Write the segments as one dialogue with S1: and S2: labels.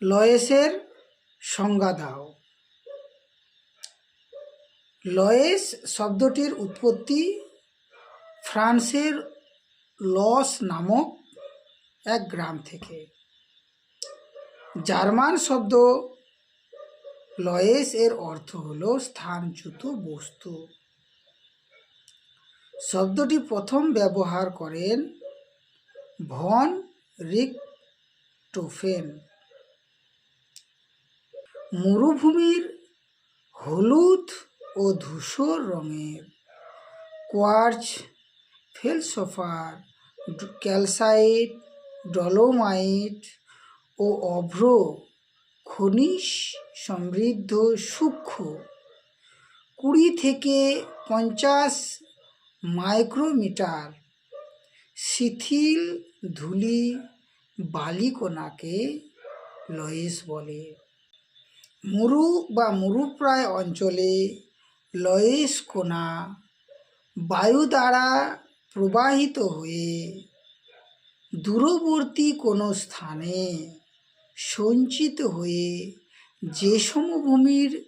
S1: লয়েসের সংজ্ঞা দাও। লয়েস শব্দটির উৎপত্তি ফ্রান্সের লস নামক এক গ্রাম থেকে। জার্মান শব্দ লয়েস এর অর্থ হল স্থানচ্যুত বস্তু। শব্দটি প্রথম ব্যবহার করেন ভন রিখটহোফেন। মরুভূমির হলুদ ও ধূসর রঙের কোয়ার্টজ, ফেলসপার, ক্যালসাইট, ডলোমাইট ও অভ্র খনিজ সমৃদ্ধ সূক্ষ্ম 20 থেকে 50 মাইক্রোমিটার শিথিল ধূলি বালিকণাকে লয়েস বলে। মরু বা মরুপ্রায় অঞ্চলে লয়েস কণা বায়ু দ্বারা প্রবাহিত হয়ে দূরবর্তী কোনো স্থানে সঞ্চিত হয়ে যে সমভূমির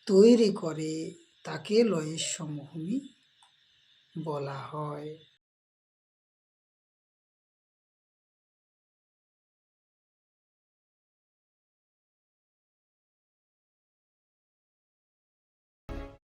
S1: তৈরি করে তাকে লয়েস সমভূমি বলা হয়।